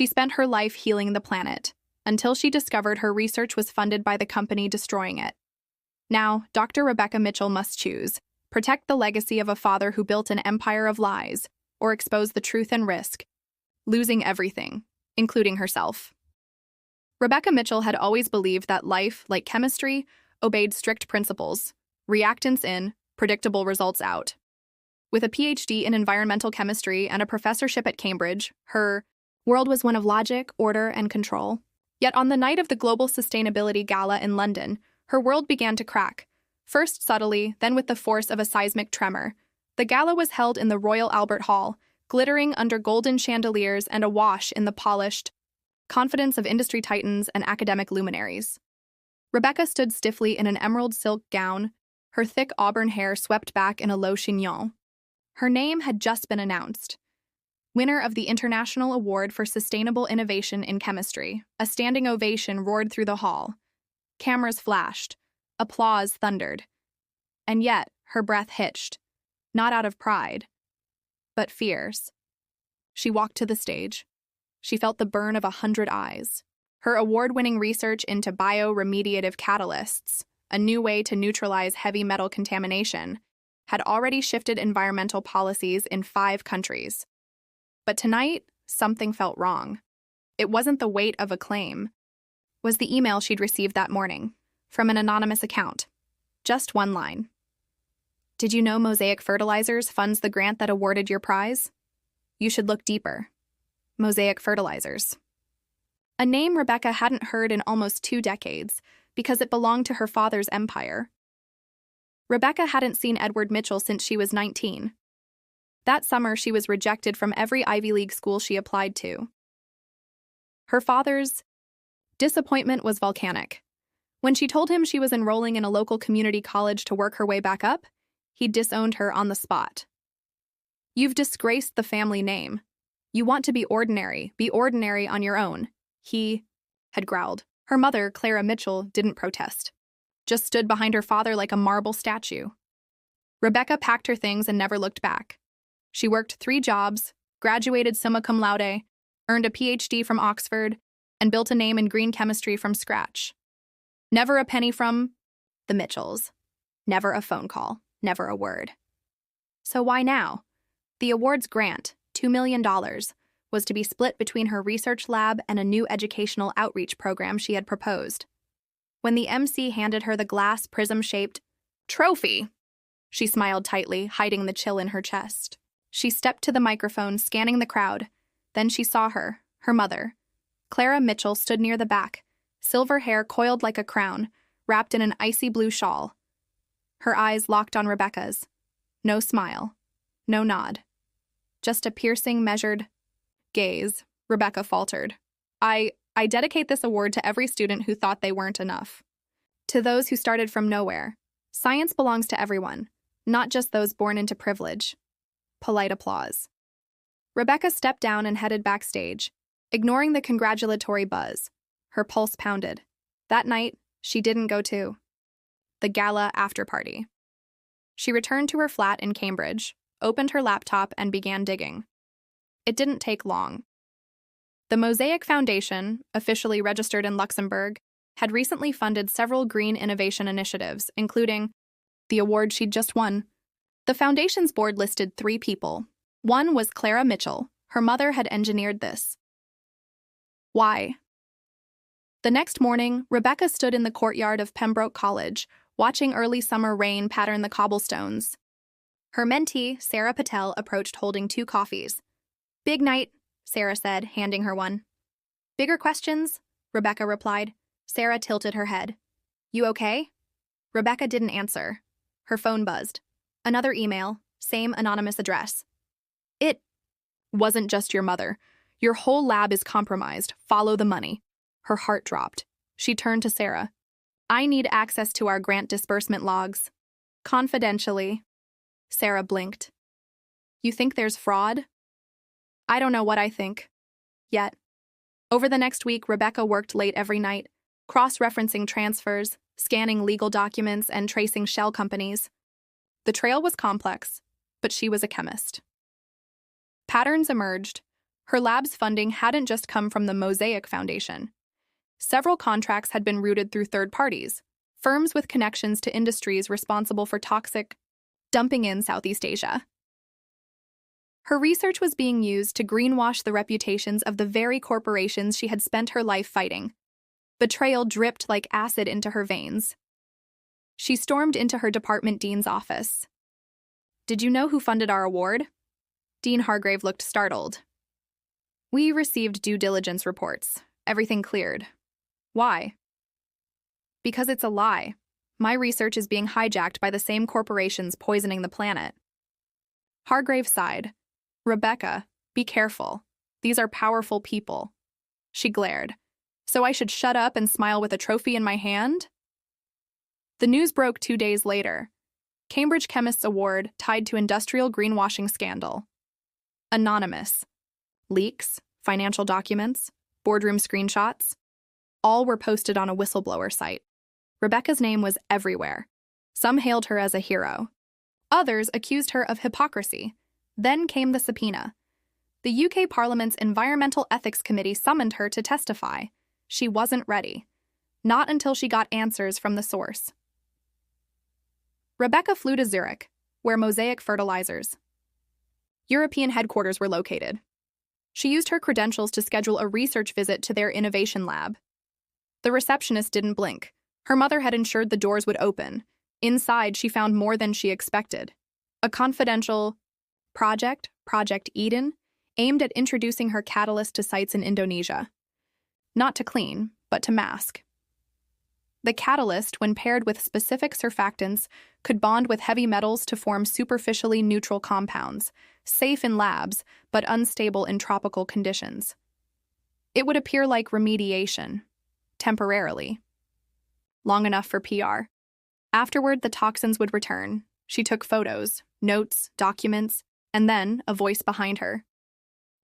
She spent her life healing the planet, until she discovered her research was funded by the company destroying it. Now, Dr. Rebecca Mitchell must choose: protect the legacy of a father who built an empire of lies, or expose the truth and risk losing everything, including herself. Rebecca Mitchell had always believed that life, like chemistry, obeyed strict principles: reactants in, predictable results out. With a PhD in environmental chemistry and a professorship at Cambridge, her world was one of logic, order, and control. Yet on the night of the Global Sustainability Gala in London, her world began to crack, first subtly, then with the force of a seismic tremor. The gala was held in the Royal Albert Hall, glittering under golden chandeliers and awash in the polished confidence of industry titans and academic luminaries. Rebecca stood stiffly in an emerald silk gown, her thick auburn hair swept back in a low chignon. Her name had just been announced. Winner of the International Award for Sustainable Innovation in Chemistry. A standing ovation roared through the hall. Cameras flashed. Applause thundered. And yet, her breath hitched, not out of pride, but fears. She walked to the stage. She felt the burn of 100 eyes. Her award-winning research into bioremediative catalysts, a new way to neutralize heavy metal contamination, had already shifted environmental policies in 5 countries. But tonight, something felt wrong. It wasn't the weight of acclaim. It was the email she'd received that morning, from an anonymous account. Just one line. Did you know Mosaic Fertilizers funds the grant that awarded your prize? You should look deeper. Mosaic Fertilizers. A name Rebecca hadn't heard in almost 2 decades, because it belonged to her father's empire. Rebecca hadn't seen Edward Mitchell since she was 19. That summer, she was rejected from every Ivy League school she applied to. Her father's disappointment was volcanic. When she told him she was enrolling in a local community college to work her way back up, he disowned her on the spot. You've disgraced the family name. You want to be ordinary on your own, he had growled. Her mother, Clara Mitchell, didn't protest, just stood behind her father like a marble statue. Rebecca packed her things and never looked back. She worked 3 jobs, graduated summa cum laude, earned a PhD from Oxford, and built a name in green chemistry from scratch. Never a penny from the Mitchells. Never a phone call. Never a word. So why now? The award's grant, $2 million, was to be split between her research lab and a new educational outreach program she had proposed. When the MC handed her the glass prism-shaped trophy, she smiled tightly, hiding the chill in her chest. She stepped to the microphone, scanning the crowd. Then she saw her mother. Clara Mitchell stood near the back, silver hair coiled like a crown, wrapped in an icy blue shawl. Her eyes locked on Rebecca's. No smile. No nod. Just a piercing, measured gaze. Rebecca faltered. I dedicate this award to every student who thought they weren't enough. To those who started from nowhere. Science belongs to everyone, not just those born into privilege. Polite applause. Rebecca stepped down and headed backstage, ignoring the congratulatory buzz. Her pulse pounded. That night, she didn't go to the gala after-party. She returned to her flat in Cambridge, opened her laptop, and began digging. It didn't take long. The Mosaic Foundation, officially registered in Luxembourg, had recently funded several green innovation initiatives, including the award she'd just won. The foundation's board listed 3 people. One was Clara Mitchell. Her mother had engineered this. Why? The next morning, Rebecca stood in the courtyard of Pembroke College, watching early summer rain pattern the cobblestones. Her mentee, Sarah Patel, approached holding 2 coffees. Big night, Sarah said, handing her one. Bigger questions? Rebecca replied. Sarah tilted her head. You okay? Rebecca didn't answer. Her phone buzzed. Another email, same anonymous address. It wasn't just your mother. Your whole lab is compromised. Follow the money. Her heart dropped. She turned to Sarah. I need access to our grant disbursement logs. Confidentially. Sarah blinked. You think there's fraud? I don't know what I think. Yet. Over the next week, Rebecca worked late every night, cross-referencing transfers, scanning legal documents, and tracing shell companies. The trail was complex, but she was a chemist. Patterns emerged. Her lab's funding hadn't just come from the Mosaic Foundation. Several contracts had been routed through third parties, firms with connections to industries responsible for toxic dumping in Southeast Asia. Her research was being used to greenwash the reputations of the very corporations she had spent her life fighting. Betrayal dripped like acid into her veins. She stormed into her department dean's office. "Did you know who funded our award?" Dean Hargrave looked startled. "We received due diligence reports. Everything cleared." "Why?" "Because it's a lie. My research is being hijacked by the same corporations poisoning the planet." Hargrave sighed. "Rebecca, be careful. These are powerful people." She glared. "So I should shut up and smile with a trophy in my hand?" The news broke 2 days later. Cambridge Chemists Award tied to industrial greenwashing scandal. Anonymous. Leaks, financial documents, boardroom screenshots. All were posted on a whistleblower site. Rebecca's name was everywhere. Some hailed her as a hero. Others accused her of hypocrisy. Then came the subpoena. The UK Parliament's Environmental Ethics Committee summoned her to testify. She wasn't ready. Not until she got answers from the source. Rebecca flew to Zurich, where Mosaic Fertilizers' European headquarters were located. She used her credentials to schedule a research visit to their innovation lab. The receptionist didn't blink. Her mother had ensured the doors would open. Inside, she found more than she expected. A confidential project, Project Eden, aimed at introducing her catalyst to sites in Indonesia. Not to clean, but to mask. The catalyst, when paired with specific surfactants, could bond with heavy metals to form superficially neutral compounds, safe in labs, but unstable in tropical conditions. It would appear like remediation, temporarily. Long enough for PR. Afterward, the toxins would return. She took photos, notes, documents, and then a voice behind her.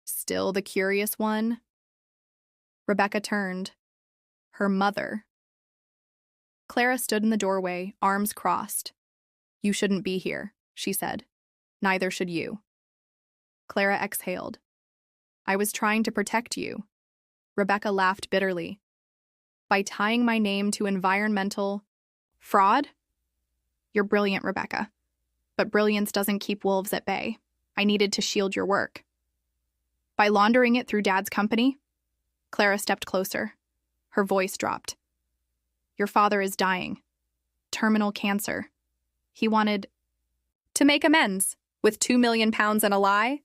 "Still the curious one?" Rebecca turned. Her mother. Clara stood in the doorway, arms crossed. "You shouldn't be here," she said. "Neither should you." Clara exhaled. "I was trying to protect you." Rebecca laughed bitterly. "By tying my name to environmental fraud?" "You're brilliant, Rebecca. But brilliance doesn't keep wolves at bay. I needed to shield your work." "By laundering it through Dad's company?" Clara stepped closer. Her voice dropped. "Your father is dying. Terminal cancer. He wanted to make amends with £2 million and a lie.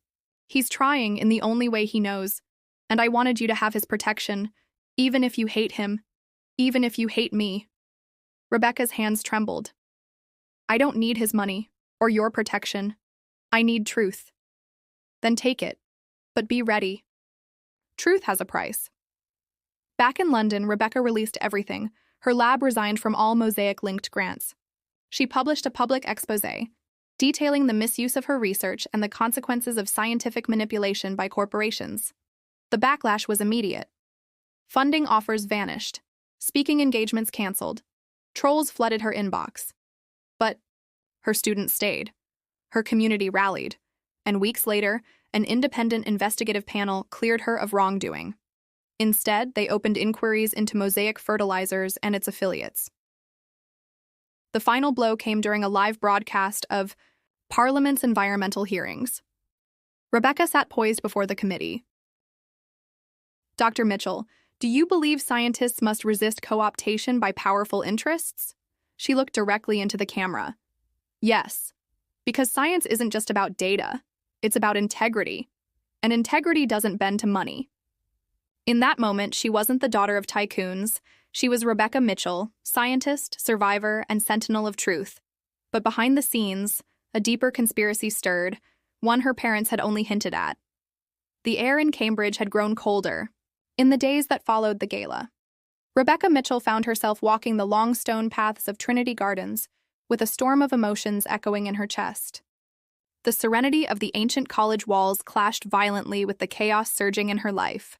He's trying in the only way he knows, and I wanted you to have his protection, even if you hate him, even if you hate me." Rebecca's hands trembled. "I don't need his money or your protection. I need truth." "Then take it, but be ready. Truth has a price." Back in London, Rebecca released everything. Her lab resigned from all Mosaic-linked grants. She published a public exposé, detailing the misuse of her research and the consequences of scientific manipulation by corporations. The backlash was immediate. Funding offers vanished. Speaking engagements canceled. Trolls flooded her inbox. But her students stayed. Her community rallied. And weeks later, an independent investigative panel cleared her of wrongdoing. Instead, they opened inquiries into Mosaic Fertilizers and its affiliates. The final blow came during a live broadcast of Parliament's environmental hearings. Rebecca sat poised before the committee. "Dr. Mitchell, do you believe scientists must resist co-optation by powerful interests?" She looked directly into the camera. "Yes, because science isn't just about data. It's about integrity. And integrity doesn't bend to money." In that moment, she wasn't the daughter of tycoons. She was Rebecca Mitchell, scientist, survivor, and sentinel of truth. But behind the scenes, a deeper conspiracy stirred, one her parents had only hinted at. The air in Cambridge had grown colder. In the days that followed the gala, Rebecca Mitchell found herself walking the long stone paths of Trinity Gardens, with a storm of emotions echoing in her chest. The serenity of the ancient college walls clashed violently with the chaos surging in her life.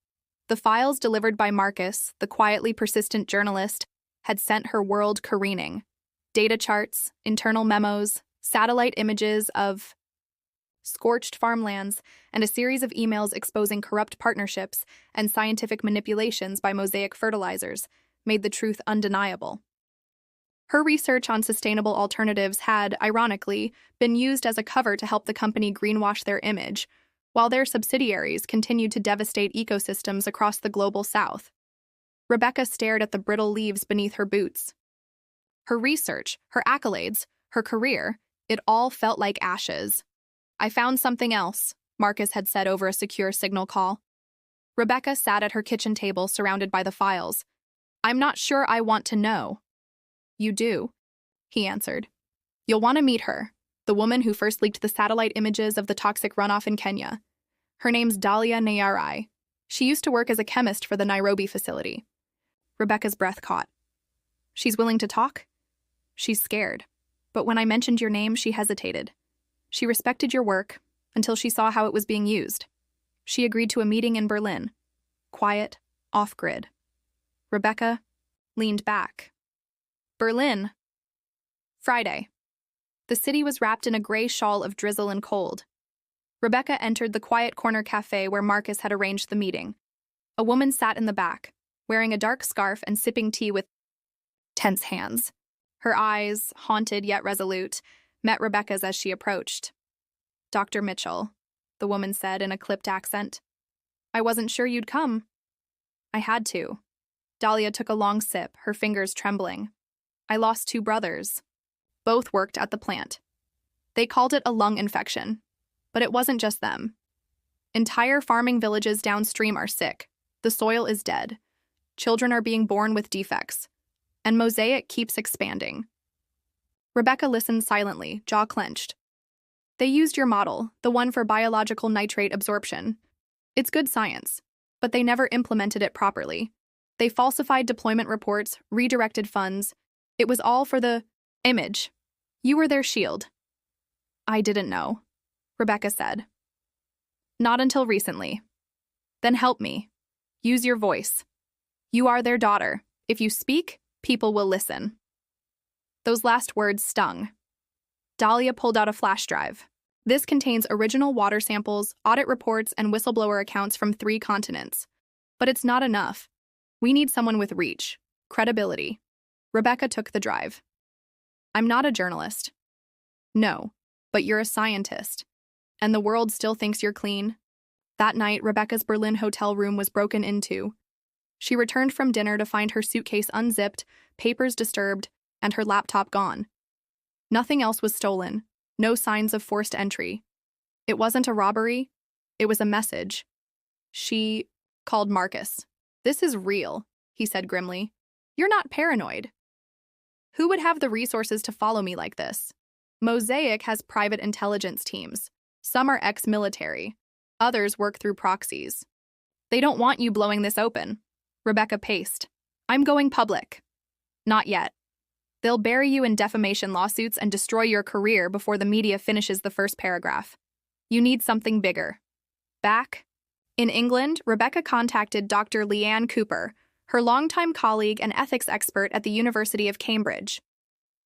The files delivered by Marcus, the quietly persistent journalist, had sent her world careening. Data charts, internal memos, satellite images of scorched farmlands, and a series of emails exposing corrupt partnerships and scientific manipulations by Mosaic Fertilizers made the truth undeniable. Her research on sustainable alternatives had, ironically, been used as a cover to help the company greenwash their image, while their subsidiaries continued to devastate ecosystems across the global south. Rebecca stared at the brittle leaves beneath her boots. Her research, her accolades, her career, it all felt like ashes. "I found something else," Marcus had said over a secure signal call. Rebecca sat at her kitchen table surrounded by the files. "I'm not sure I want to know." "You do," he answered. "You'll want to meet her, the woman who first leaked the satellite images of the toxic runoff in Kenya. Her name's Dahlia Nayarai. She used to work as a chemist for the Nairobi facility." Rebecca's breath caught. "She's willing to talk?" "She's scared. But when I mentioned your name, she hesitated. She respected your work until she saw how it was being used. She agreed to a meeting in Berlin. Quiet, off-grid." Rebecca leaned back. Berlin. Friday. The city was wrapped in a gray shawl of drizzle and cold. Rebecca entered the quiet corner cafe where Marcus had arranged the meeting. A woman sat in the back, wearing a dark scarf and sipping tea with tense hands. Her eyes, haunted yet resolute, met Rebecca's as she approached. "Dr. Mitchell," the woman said in a clipped accent. "I wasn't sure you'd come." "I had to." Dahlia took a long sip, her fingers trembling. "I lost 2 brothers. Both worked at the plant. They called it a lung infection. But it wasn't just them. Entire farming villages downstream are sick. The soil is dead. Children are being born with defects. And Mosaic keeps expanding." Rebecca listened silently, jaw clenched. "They used your model, the one for biological nitrate absorption. It's good science, but they never implemented it properly. They falsified deployment reports, redirected funds. It was all for the image. You were their shield." "I didn't know," Rebecca said. "Not until recently." "Then help me. Use your voice. You are their daughter. If you speak, people will listen." Those last words stung. Dahlia pulled out a flash drive. "This contains original water samples, audit reports, and whistleblower accounts from 3 continents. But it's not enough. We need someone with reach, credibility." Rebecca took the drive. "I'm not a journalist." "No, but you're a scientist. And the world still thinks you're clean." That night, Rebecca's Berlin hotel room was broken into. She returned from dinner to find her suitcase unzipped, papers disturbed, and her laptop gone. Nothing else was stolen, no signs of forced entry. It wasn't a robbery, it was a message. She called Marcus. "This is real," he said grimly. "You're not paranoid. Who would have the resources to follow me like this? Mosaic has private intelligence teams. Some are ex-military. Others work through proxies. They don't want you blowing this open." Rebecca paced. "I'm going public." "Not yet. They'll bury you in defamation lawsuits and destroy your career before the media finishes the first paragraph. You need something bigger." Back in England, Rebecca contacted Dr. Leanne Cooper, her longtime colleague and ethics expert at the University of Cambridge.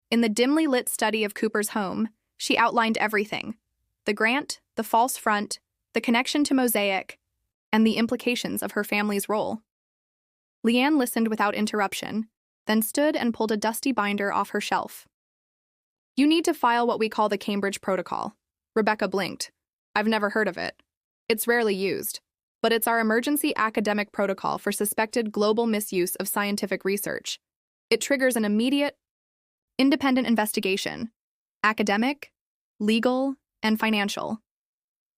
In the dimly lit study of Cooper's home, she outlined everything: the grant, the false front, the connection to Mosaic, and the implications of her family's role. Leanne listened without interruption, then stood and pulled a dusty binder off her shelf. "You need to file what we call the Cambridge Protocol." Rebecca blinked. "I've never heard of it. It's rarely used, but it's our emergency academic protocol for suspected global misuse of scientific research. It triggers an immediate, independent investigation: academic, legal, and financial.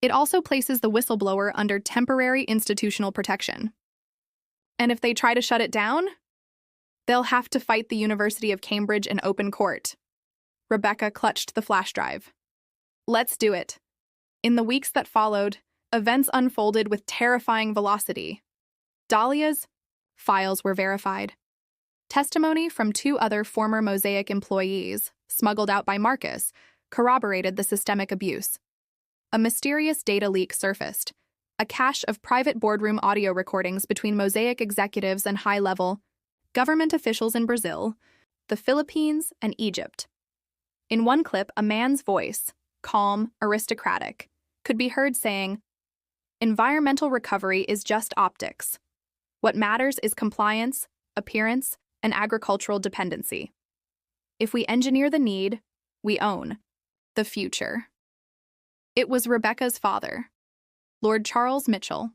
It also places the whistleblower under temporary institutional protection. And if they try to shut it down, they'll have to fight the University of Cambridge in open court." Rebecca clutched the flash drive. "Let's do it." In the weeks that followed, events unfolded with terrifying velocity. Dahlia's files were verified. Testimony from 2 other former Mosaic employees, smuggled out by Marcus, corroborated the systemic abuse. A mysterious data leak surfaced, a cache of private boardroom audio recordings between Mosaic executives and high-level government officials in Brazil, the Philippines, and Egypt. In one clip, a man's voice, calm, aristocratic, could be heard saying, "Environmental recovery is just optics. What matters is compliance, appearance, and agricultural dependency. If we engineer the need, we own the future." It was Rebecca's father, Lord Charles Mitchell.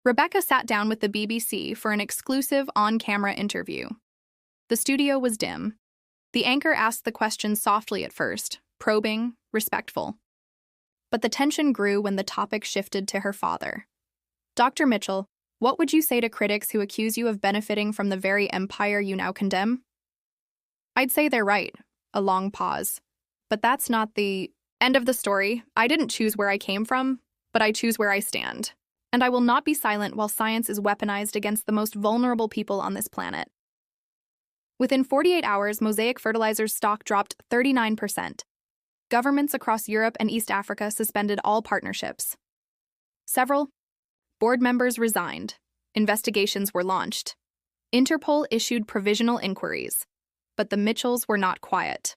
Rebecca sat down with the BBC for an exclusive on-camera interview. The studio was dim. The anchor asked the questions softly at first, probing, respectful. But the tension grew when the topic shifted to her father. "Dr. Mitchell, what would you say to critics who accuse you of benefiting from the very empire you now condemn?" "I'd say they're right." A long pause. "But that's not the end of the story. I didn't choose where I came from, but I choose where I stand. And I will not be silent while science is weaponized against the most vulnerable people on this planet." Within 48 hours, Mosaic Fertilizer's stock dropped 39%. Governments across Europe and East Africa suspended all partnerships. Several board members resigned. Investigations were launched. Interpol issued provisional inquiries. But the Mitchells were not quiet.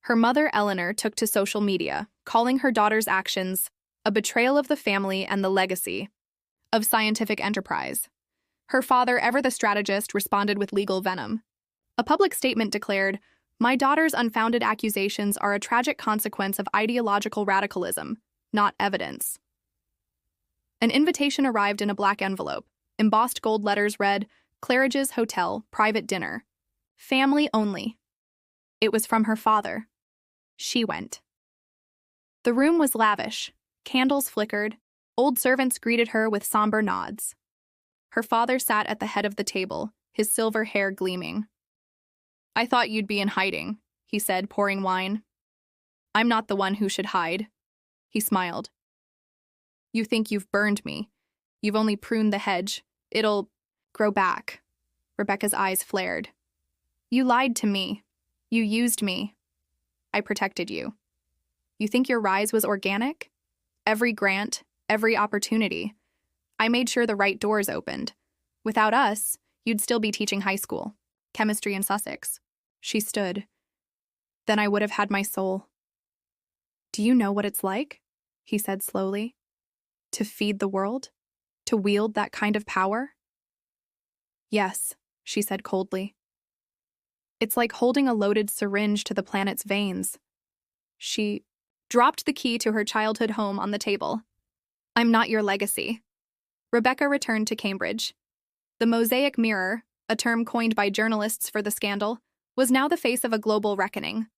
Her mother, Eleanor, took to social media, calling her daughter's actions a betrayal of the family and the legacy of scientific enterprise. Her father, ever the strategist, responded with legal venom. A public statement declared, "My daughter's unfounded accusations are a tragic consequence of ideological radicalism, not evidence." An invitation arrived in a black envelope. Embossed gold letters read, "Claridge's Hotel, private dinner. Family only." It was from her father. She went. The room was lavish. Candles flickered. Old servants greeted her with somber nods. Her father sat at the head of the table, his silver hair gleaming. "I thought you'd be in hiding," he said, pouring wine. "I'm not the one who should hide." He smiled. "You think you've burned me. You've only pruned the hedge. It'll grow back." Rebecca's eyes flared. "You lied to me. You used me. I protected you. You think your rise was organic? Every grant, every opportunity. I made sure the right doors opened. Without us, you'd still be teaching high school, chemistry in Sussex." She stood. "Then I would have had my soul." "Do you know what it's like?" he said slowly. "To feed the world? To wield that kind of power?" "Yes," she said coldly. "It's like holding a loaded syringe to the planet's veins." She dropped the key to her childhood home on the table. "I'm not your legacy." Rebecca returned to Cambridge. The Mosaic Mirror, a term coined by journalists for the scandal, was now the face of a global reckoning.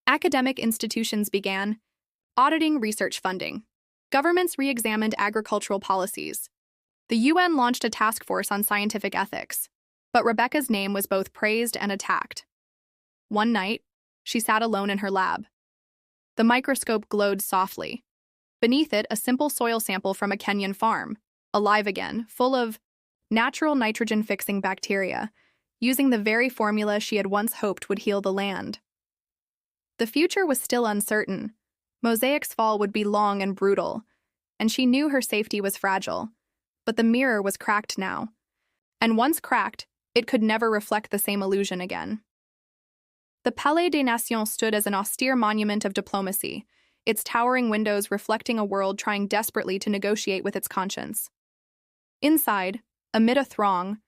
Academic institutions began auditing research funding. Governments re-examined agricultural policies. The UN launched a task force on scientific ethics. But Rebecca's name was both praised and attacked. One night, she sat alone in her lab. The microscope glowed softly. Beneath it, a simple soil sample from a Kenyan farm, alive again, full of natural nitrogen-fixing bacteria, using the very formula she had once hoped would heal the land. The future was still uncertain. Mosaic's fall would be long and brutal, and she knew her safety was fragile. But the mirror was cracked now. And once cracked, it could never reflect the same illusion again. The Palais des Nations stood as an austere monument of diplomacy, its towering windows reflecting a world trying desperately to negotiate with its conscience. Inside, amid a throng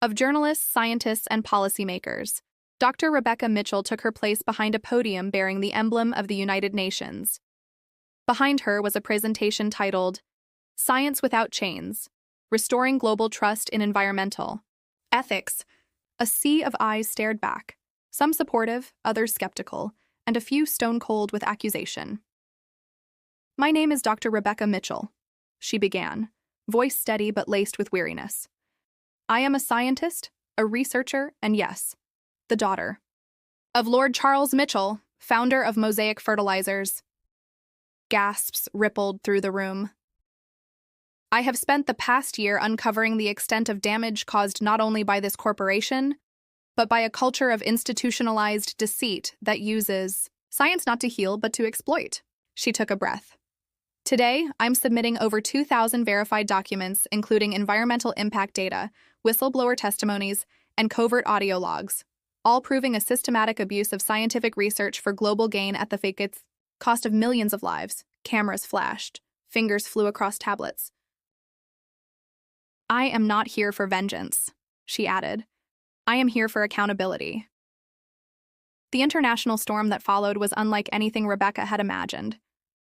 of journalists, scientists, and policymakers, Dr. Rebecca Mitchell took her place behind a podium bearing the emblem of the United Nations. Behind her was a presentation titled, "Science Without Chains: Restoring Global Trust in Environmental Ethics." A sea of eyes stared back, some supportive, others skeptical, and a few stone-cold with accusation. "My name is Dr. Rebecca Mitchell," she began, voice steady but laced with weariness. "I am a scientist, a researcher, and yes, the daughter of Lord Charles Mitchell, founder of Mosaic Fertilizers." Gasps rippled through the room. "I have spent the past year uncovering the extent of damage caused not only by this corporation, but by a culture of institutionalized deceit that uses science not to heal but to exploit." She took a breath. "Today, I'm submitting over 2,000 verified documents, including environmental impact data, whistleblower testimonies, and covert audio logs, all proving a systematic abuse of scientific research for global gain at the facade's Cost of millions of lives. Cameras flashed. Fingers flew across tablets. I am not here for vengeance, she added. I am here for accountability. The international storm that followed was unlike anything Rebecca had imagined.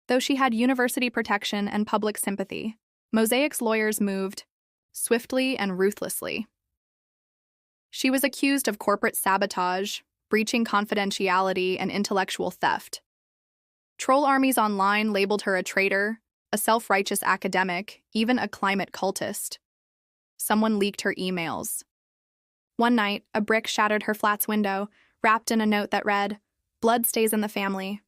Though she had university protection and public sympathy, Mosaic's lawyers moved swiftly and ruthlessly. She was accused of corporate sabotage, breaching confidentiality, and intellectual theft. Troll armies online labeled her a traitor, a self-righteous academic, even a climate cultist. Someone leaked her emails. One night, a brick shattered her flat's window, wrapped in a note that read, "Blood stays in the family."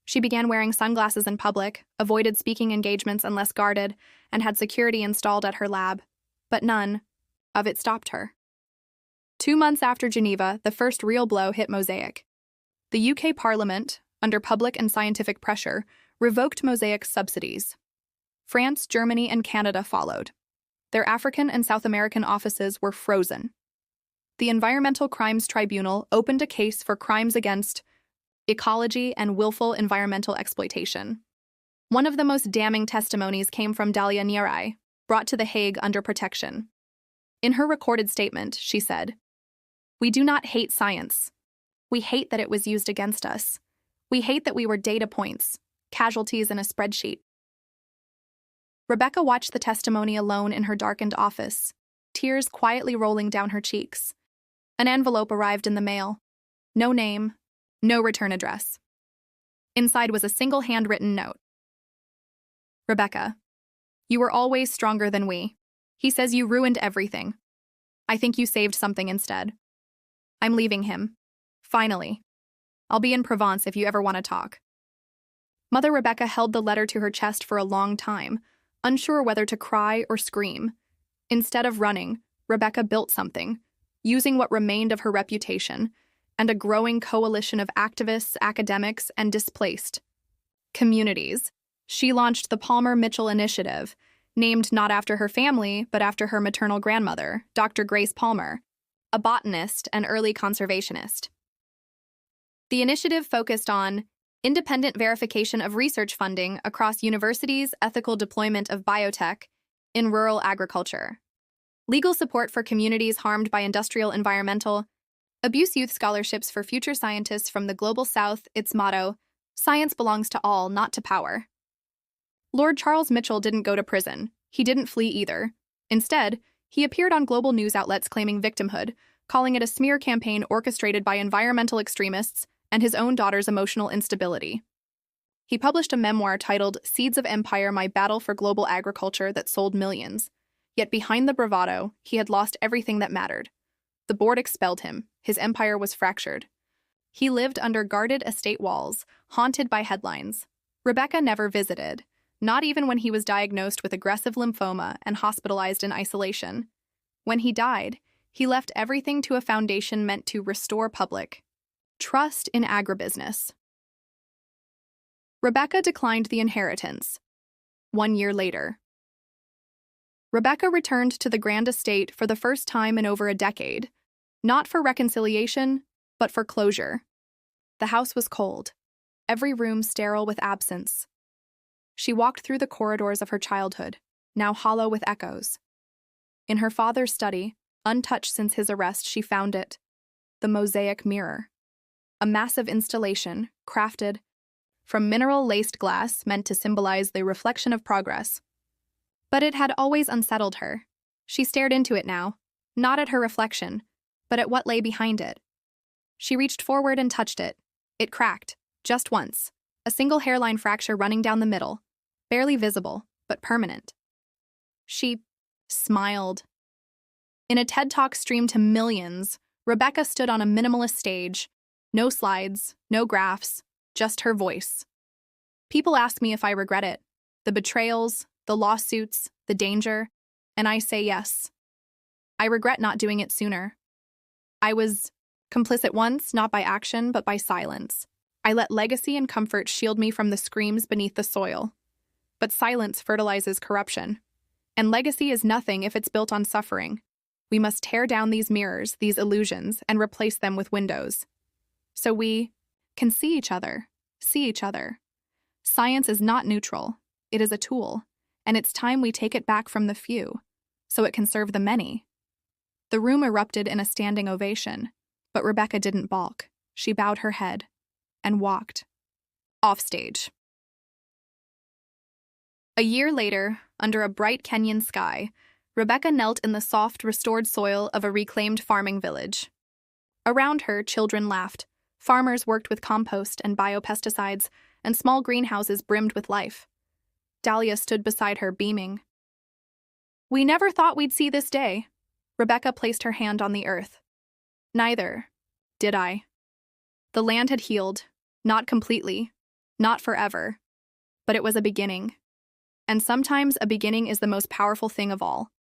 She began wearing sunglasses in public, avoided speaking engagements unless guarded, and had security installed at her lab. But none of it stopped her. 2 months after Geneva, the first real blow hit Mosaic. The UK Parliament, under public and scientific pressure, revoked Mosaic's subsidies. France, Germany, and Canada followed. Their African and South American offices were frozen. The Environmental Crimes Tribunal opened a case for crimes against ecology and willful environmental exploitation. One of the most damning testimonies came from Dalia Nirai, brought to The Hague under protection. In her recorded statement, she said, "We do not hate science. We hate that it was used against us. We hate that we were data points, casualties in a spreadsheet." Rebecca watched the testimony alone in her darkened office, tears quietly rolling down her cheeks. An envelope arrived in the mail. No name, no return address. Inside was a single handwritten note. "Rebecca, you were always stronger than we. He says you ruined everything. I think you saved something instead. I'm leaving him. Finally. I'll be in Provence if you ever want to talk." Mother Rebecca held the letter to her chest for a long time, unsure whether to cry or scream. Instead of running, Rebecca built something, using what remained of her reputation, and a growing coalition of activists, academics, and displaced communities. She launched the Palmer-Mitchell Initiative, named not after her family, but after her maternal grandmother, Dr. Grace Palmer, a botanist and early conservationist. The initiative focused on independent verification of research funding across universities, ethical deployment of biotech in rural agriculture, legal support for communities harmed by industrial environmental abuse, youth scholarships for future scientists from the Global South. Its motto, "Science belongs to all, not to power." Lord Charles Mitchell didn't go to prison. He didn't flee either. Instead, he appeared on global news outlets claiming victimhood, calling it a smear campaign orchestrated by environmental extremists and his own daughter's emotional instability. He published a memoir titled Seeds of Empire: My Battle for Global Agriculture that sold millions. Yet behind the bravado, he had lost everything that mattered. The board expelled him. His empire was fractured. He lived under guarded estate walls, haunted by headlines. Rebecca never visited, not even when he was diagnosed with aggressive lymphoma and hospitalized in isolation. When he died, he left everything to a foundation meant to restore public trust in agribusiness. Rebecca declined the inheritance. 1 year later, Rebecca returned to the grand estate for the first time in over a decade, not for reconciliation, but for closure. The house was cold, every room sterile with absence. She walked through the corridors of her childhood, now hollow with echoes. In her father's study, untouched since his arrest, she found it, the mosaic mirror, a massive installation crafted from mineral-laced glass meant to symbolize the reflection of progress. But it had always unsettled her. She stared into it now, not at her reflection, but at what lay behind it. She reached forward and touched it. It cracked, just once, a single hairline fracture running down the middle, barely visible, but permanent. She smiled. In a TED Talk streamed to millions, Rebecca stood on a minimalist stage. No slides, no graphs, just her voice. People ask me if I regret it. The betrayals, the lawsuits, the danger, and I say yes. I regret not doing it sooner. I was complicit once, not by action, but by silence. I let legacy and comfort shield me from the screams beneath the soil. But silence fertilizes corruption. And legacy is nothing if it's built on suffering. We must tear down these mirrors, these illusions, and replace them with windows. So we can see each other Science is not neutral. It is a tool, and it's time we take it back from the few, so it can serve the many. The room erupted in a standing ovation, but Rebecca didn't balk. She bowed her head and walked offstage. A year later, under a bright Kenyan sky, Rebecca knelt in the soft, restored soil of a reclaimed farming village. Around her, children laughed. Farmers worked with compost and biopesticides, and small greenhouses brimmed with life. Dahlia stood beside her, beaming. "We never thought we'd see this day." Rebecca placed her hand on the earth. "Neither did I." The land had healed, not completely, not forever, but it was a beginning. And sometimes a beginning is the most powerful thing of all.